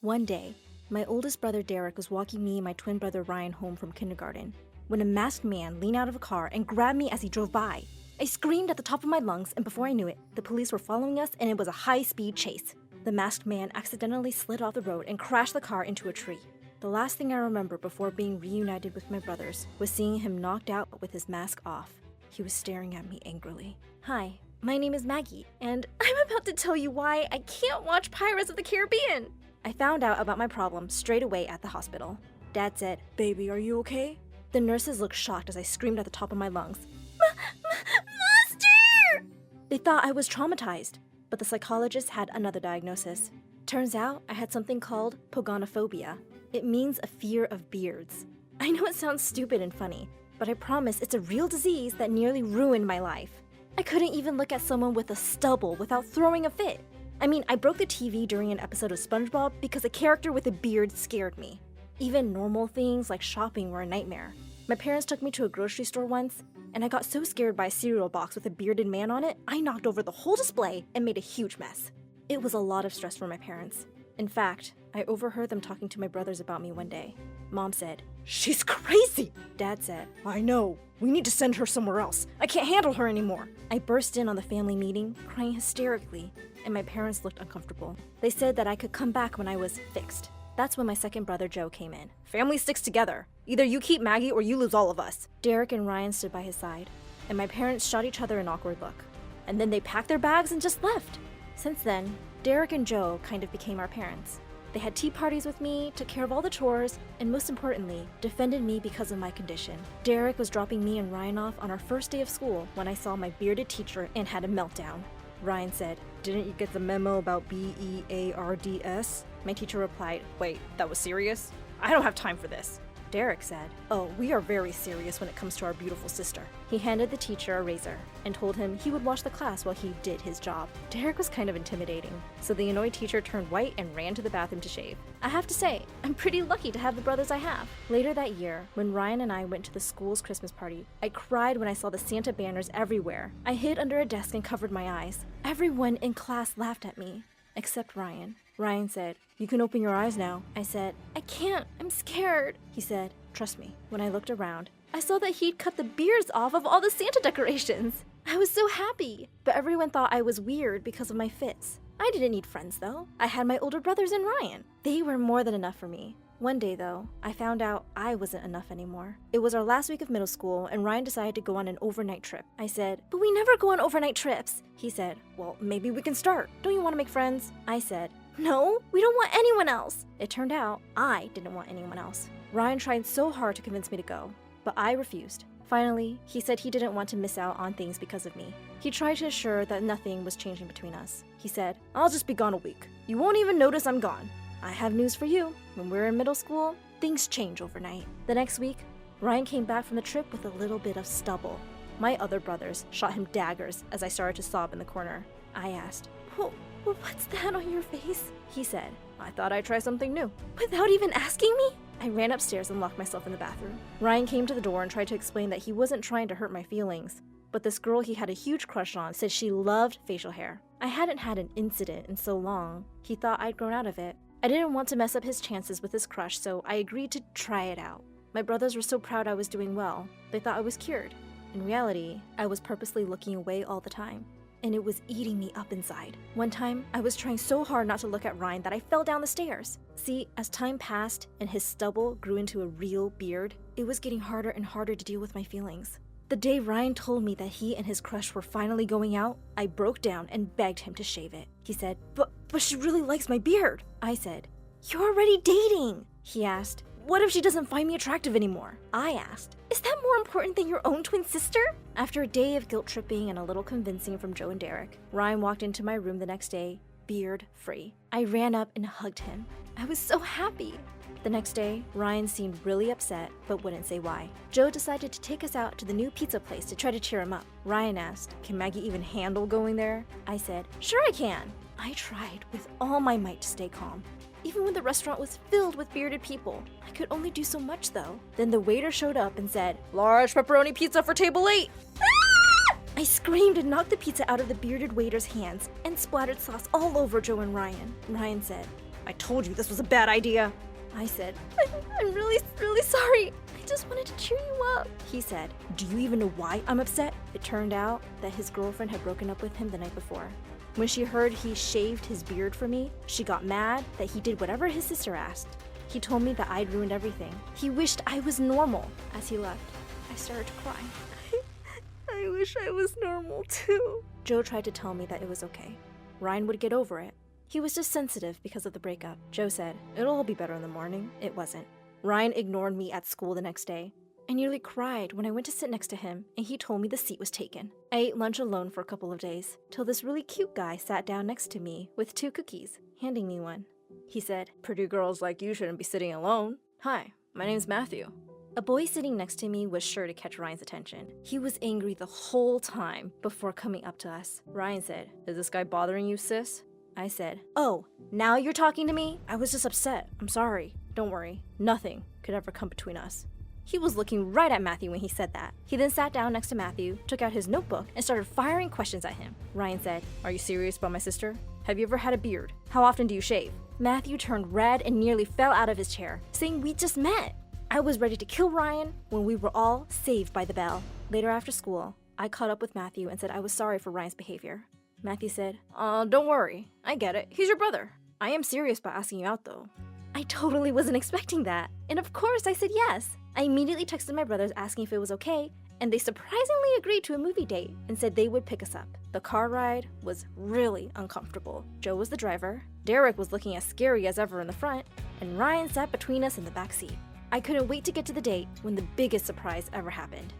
One day, my oldest brother Derek was walking me and my twin brother Ryan home from kindergarten when a masked man leaned out of a car and grabbed me as he drove by. I screamed at the top of my lungs, and before I knew it, the police were following us and it was a high-speed chase. The masked man accidentally slid off the road and crashed the car into a tree. The last thing I remember before being reunited with my brothers was seeing him knocked out with his mask off. He was staring at me angrily. Hi, my name is Maggie, and I'm about to tell you why I can't watch Pirates of the Caribbean. I found out about my problem straight away at the hospital. Dad said, "Baby, are you okay?" The nurses looked shocked as I screamed at the top of my lungs. Monster! They thought I was traumatized, but the psychologist had another diagnosis. Turns out I had something called pogonophobia. It means a fear of beards. I know it sounds stupid and funny, but I promise it's a real disease that nearly ruined my life. I couldn't even look at someone with a stubble without throwing a fit. I broke the TV during an episode of SpongeBob because a character with a beard scared me. Even normal things like shopping were a nightmare. My parents took me to a grocery store once, and I got so scared by a cereal box with a bearded man on it, I knocked over the whole display and made a huge mess. It was a lot of stress for my parents. In fact, I overheard them talking to my brothers about me one day. Mom said, "She's crazy!" Dad said, "I know. We need to send her somewhere else. I can't handle her anymore." I burst in on the family meeting, crying hysterically, and my parents looked uncomfortable. They said that I could come back when I was fixed. That's when my second brother Joe came in. "Family sticks together. Either you keep Maggie or you lose all of us." Derek and Ryan stood by his side, and my parents shot each other an awkward look. And then they packed their bags and just left. Since then, Derek and Joe kind of became our parents. They had tea parties with me, took care of all the chores, and most importantly, defended me because of my condition. Derek was dropping me and Ryan off on our first day of school when I saw my bearded teacher and had a meltdown. Ryan said, "Didn't you get the memo about BEARDS?" My teacher replied, "Wait, that was serious? I don't have time for this." Derek said, "Oh, we are very serious when it comes to our beautiful sister." He handed the teacher a razor and told him he would watch the class while he did his job. Derek was kind of intimidating, so the annoyed teacher turned white and ran to the bathroom to shave. I have to say, I'm pretty lucky to have the brothers I have. Later that year, when Ryan and I went to the school's Christmas party, I cried when I saw the Santa banners everywhere. I hid under a desk and covered my eyes. Everyone in class laughed at me, except Ryan. Ryan said, "You can open your eyes now." I said, "I can't, I'm scared." He said, "Trust me." When I looked around, I saw that he'd cut the beards off of all the Santa decorations. I was so happy, but everyone thought I was weird because of my fits. I didn't need friends though. I had my older brothers and Ryan. They were more than enough for me. One day though, I found out I wasn't enough anymore. It was our last week of middle school and Ryan decided to go on an overnight trip. I said, "But we never go on overnight trips." He said, "Well, maybe we can start. Don't you want to make friends?" I said, "No, we don't want anyone else." It turned out I didn't want anyone else. Ryan tried so hard to convince me to go, but I refused. Finally, he said he didn't want to miss out on things because of me. He tried to assure that nothing was changing between us. He said, "I'll just be gone a week. You won't even notice I'm gone." I have news for you. When we're in middle school, things change overnight. The next week, Ryan came back from the trip with a little bit of stubble. My other brothers shot him daggers as I started to sob in the corner. I asked, "What's that on your face?" He said, "I thought I'd try something new." Without even asking me? I ran upstairs and locked myself in the bathroom. Ryan came to the door and tried to explain that he wasn't trying to hurt my feelings. But this girl he had a huge crush on said she loved facial hair. I hadn't had an incident in so long. He thought I'd grown out of it. I didn't want to mess up his chances with his crush, so I agreed to try it out. My brothers were so proud I was doing well. They thought I was cured. In reality, I was purposely looking away all the time, and it was eating me up inside. One time, I was trying so hard not to look at Ryan that I fell down the stairs. See, as time passed and his stubble grew into a real beard, it was getting harder and harder to deal with my feelings. The day Ryan told me that he and his crush were finally going out, I broke down and begged him to shave it. He said, but she really likes my beard." I said, "You're already dating." He asked, "What if she doesn't find me attractive anymore?" I asked, "Is that more important than your own twin sister?" After a day of guilt tripping and a little convincing from Joe and Derek, Ryan walked into my room the next day, beard free. I ran up and hugged him. I was so happy. The next day, Ryan seemed really upset, but wouldn't say why. Joe decided to take us out to the new pizza place to try to cheer him up. Ryan asked, "Can Maggie even handle going there?" I said, "Sure I can." I tried with all my might to stay calm. Even when the restaurant was filled with bearded people, I could only do so much though. Then the waiter showed up and said, "Large pepperoni pizza for table 8. I screamed and knocked the pizza out of the bearded waiter's hands and splattered sauce all over Joe and Ryan. Ryan said, I told you this was a bad idea. I said, I'm really, really sorry. I just wanted to cheer you up. He said, do you even know why I'm upset? It turned out that his girlfriend had broken up with him the night before. When she heard he shaved his beard for me, she got mad that he did whatever his sister asked. He told me that I'd ruined everything. He wished I was normal. As he left, I started to cry. I wish I was normal too. Joe tried to tell me that it was okay. Ryan would get over it. He was just sensitive because of the breakup. Joe said, it'll all be better in the morning. It wasn't. Ryan ignored me at school the next day. I nearly cried when I went to sit next to him and he told me the seat was taken. I ate lunch alone for a couple of days, till this really cute guy sat down next to me with 2 cookies, handing me one. He said, pretty girls like you shouldn't be sitting alone. Hi, my name's Matthew. A boy sitting next to me was sure to catch Ryan's attention. He was angry the whole time before coming up to us. Ryan said, is this guy bothering you, sis? I said, oh, now you're talking to me? I was just upset. I'm sorry. Don't worry. Nothing could ever come between us. He was looking right at Matthew when he said that. He then sat down next to Matthew, took out his notebook, and started firing questions at him. Ryan said, are you serious about my sister? Have you ever had a beard? How often do you shave? Matthew turned red and nearly fell out of his chair, saying we just met. I was ready to kill Ryan when we were all saved by the bell. Later after school, I caught up with Matthew and said I was sorry for Ryan's behavior. Matthew said, don't worry. I get it. He's your brother. I am serious about asking you out though. I totally wasn't expecting that. And of course I said yes. I immediately texted my brothers asking if it was okay, and they surprisingly agreed to a movie date and said they would pick us up. The car ride was really uncomfortable. Joe was the driver, Derek was looking as scary as ever in the front, and Ryan sat between us in the back seat. I couldn't wait to get to the date when the biggest surprise ever happened.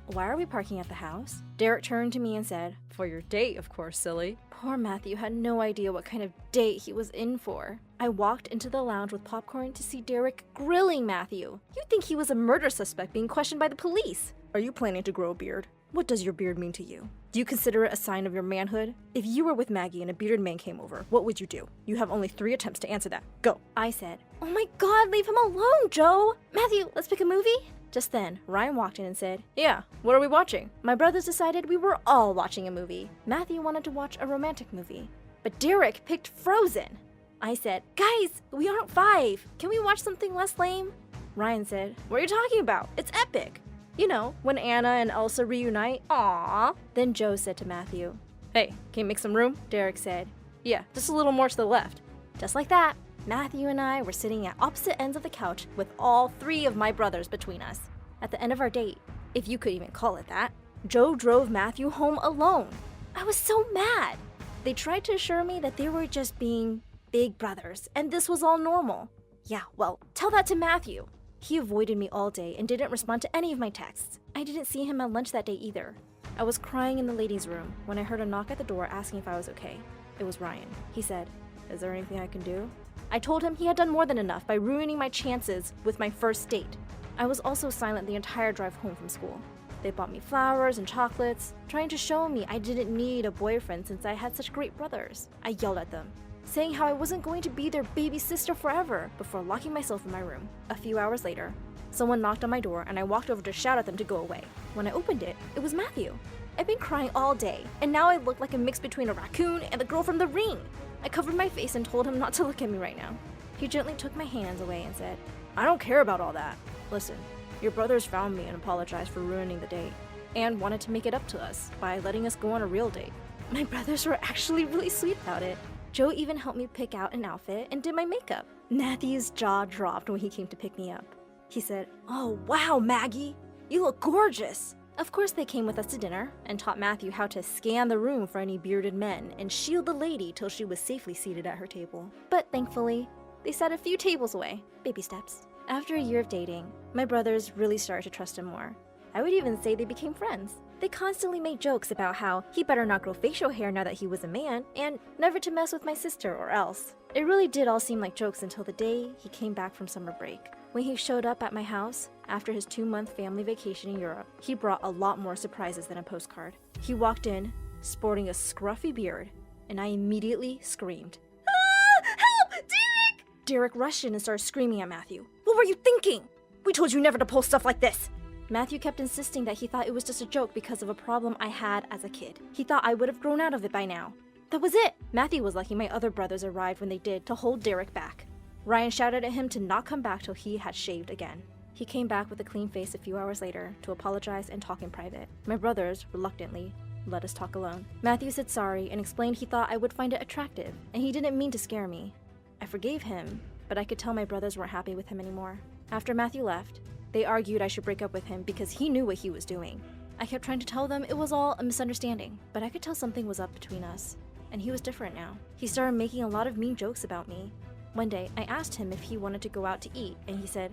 Why are we parking at the house? Derek turned to me and said, for your date, of course, silly. Poor Matthew had no idea what kind of date he was in for. I walked into the lounge with popcorn to see Derek grilling Matthew. You'd think he was a murder suspect being questioned by the police. Are you planning to grow a beard? What does your beard mean to you? Do you consider it a sign of your manhood? If you were with Maggie and a bearded man came over, what would you do? You have only 3 attempts to answer that. Go. I said, oh my god, leave him alone, Joe! Matthew, let's pick a movie? Just then, Ryan walked in and said, yeah, what are we watching? My brothers decided we were all watching a movie. Matthew wanted to watch a romantic movie, but Derek picked Frozen. I said, guys, we aren't 5. Can we watch something less lame? Ryan said, what are you talking about? It's epic. You know, when Anna and Elsa reunite. Aww. Then Joe said to Matthew, hey, can you make some room? Derek said, yeah, just a little more to the left. Just like that, Matthew and I were sitting at opposite ends of the couch with all 3 of my brothers between us. At the end of our date, if you could even call it that, Joe drove Matthew home alone. I was so mad. They tried to assure me that they were just being big brothers and this was all normal. Yeah, well, tell that to Matthew. He avoided me all day and didn't respond to any of my texts. I didn't see him at lunch that day either. I was crying in the ladies' room when I heard a knock at the door asking if I was okay. It was Ryan. He said, is there anything I can do? I told him he had done more than enough by ruining my chances with my first date. I was also silent the entire drive home from school. They bought me flowers and chocolates, trying to show me I didn't need a boyfriend since I had such great brothers. I yelled at them, saying how I wasn't going to be their baby sister forever before locking myself in my room. A few hours later, someone knocked on my door and I walked over to shout at them to go away. When I opened it, it was Matthew. I've been crying all day, and now I look like a mix between a raccoon and the girl from The Ring. I covered my face and told him not to look at me right now. He gently took my hands away and said, I don't care about all that. Listen, your brothers found me and apologized for ruining the date, and wanted to make it up to us by letting us go on a real date. My brothers were actually really sweet about it. Joe even helped me pick out an outfit and did my makeup. Matthew's jaw dropped when he came to pick me up. He said, oh wow, Maggie, you look gorgeous. Of course they came with us to dinner and taught Matthew how to scan the room for any bearded men and shield the lady till she was safely seated at her table. But thankfully, they sat a few tables away. Baby steps. After a year of dating, my brothers really started to trust him more. I would even say they became friends. They constantly made jokes about how he better not grow facial hair now that he was a man, and never to mess with my sister or else. It really did all seem like jokes until the day he came back from summer break. When he showed up at my house after his 2-month family vacation in Europe, he brought a lot more surprises than a postcard. He walked in, sporting a scruffy beard, and I immediately screamed. Ah! Help! Derek! Derek rushed in and started screaming at Matthew. What were you thinking? We told you never to pull stuff like this! Matthew kept insisting that he thought it was just a joke because of a problem I had as a kid. He thought I would have grown out of it by now. That was it! Matthew was lucky my other brothers arrived when they did to hold Derek back. Ryan shouted at him to not come back till he had shaved again. He came back with a clean face a few hours later to apologize and talk in private. My brothers, reluctantly, let us talk alone. Matthew said sorry and explained he thought I would find it attractive, and he didn't mean to scare me. I forgave him, but I could tell my brothers weren't happy with him anymore. After Matthew left, they argued I should break up with him because he knew what he was doing. I kept trying to tell them it was all a misunderstanding, but I could tell something was up between us, and he was different now. He started making a lot of mean jokes about me. One day, I asked him if he wanted to go out to eat, and he said,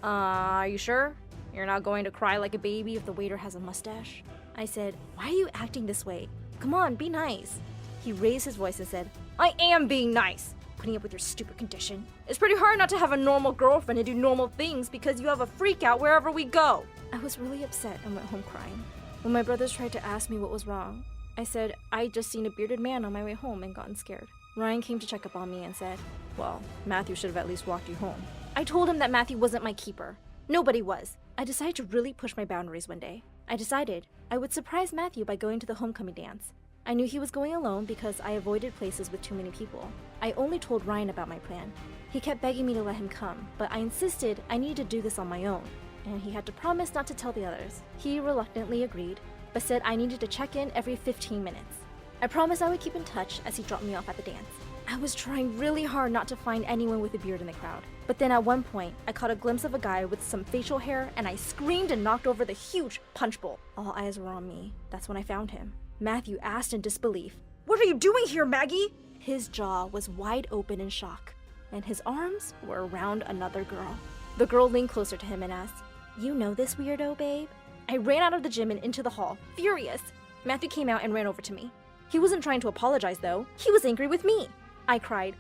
are you sure? You're not going to cry like a baby if the waiter has a mustache? I said, why are you acting this way? Come on, be nice. He raised his voice and said, I am being nice, putting up with your stupid condition. It's pretty hard not to have a normal girlfriend and do normal things because you have a freak out wherever we go. I was really upset and went home crying. When my brothers tried to ask me what was wrong, I said I'd just seen a bearded man on my way home and gotten scared. Ryan came to check up on me and said, well, Matthew should have at least walked you home. I told him that Matthew wasn't my keeper. Nobody was. I decided to really push my boundaries one day. I decided I would surprise Matthew by going to the homecoming dance. I knew he was going alone because I avoided places with too many people. I only told Ryan about my plan. He kept begging me to let him come, but I insisted I needed to do this on my own, and he had to promise not to tell the others. He reluctantly agreed, but said I needed to check in every 15 minutes. I promised I would keep in touch as he dropped me off at the dance. I was trying really hard not to find anyone with a beard in the crowd. But then at one point, I caught a glimpse of a guy with some facial hair, and I screamed and knocked over the huge punch bowl. All eyes were on me. That's when I found him. Matthew asked in disbelief, "What are you doing here, Maggie?" His jaw was wide open in shock, and his arms were around another girl. The girl leaned closer to him and asked, "You know this weirdo, babe?" I ran out of the gym and into the hall, furious. Matthew came out and ran over to me. He wasn't trying to apologize, though. He was angry with me. I cried,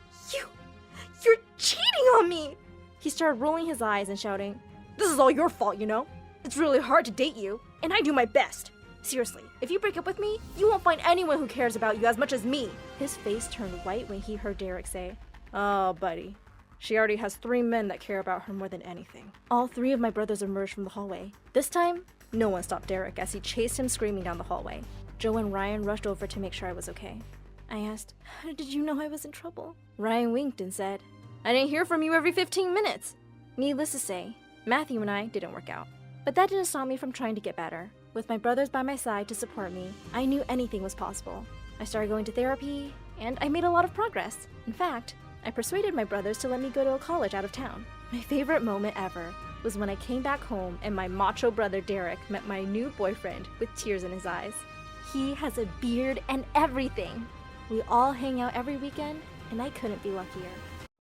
You're cheating on me!" He started rolling his eyes and shouting, "This is all your fault, you know? It's really hard to date you, and I do my best. Seriously, if you break up with me, you won't find anyone who cares about you as much as me." His face turned white when he heard Derek say, "Oh, buddy. She already has 3 men that care about her more than anything." All 3 of my brothers emerged from the hallway. This time, no one stopped Derek as he chased him screaming down the hallway. Joe and Ryan rushed over to make sure I was okay. I asked, "How did you know I was in trouble?" Ryan winked and said, "I didn't hear from you every 15 minutes. Needless to say, Matthew and I didn't work out. But that didn't stop me from trying to get better. With my brothers by my side to support me, I knew anything was possible. I started going to therapy, and I made a lot of progress. In fact, I persuaded my brothers to let me go to a college out of town. My favorite moment ever was when I came back home and my macho brother Derek met my new boyfriend with tears in his eyes. He has a beard and everything. We all hang out every weekend, and I couldn't be luckier.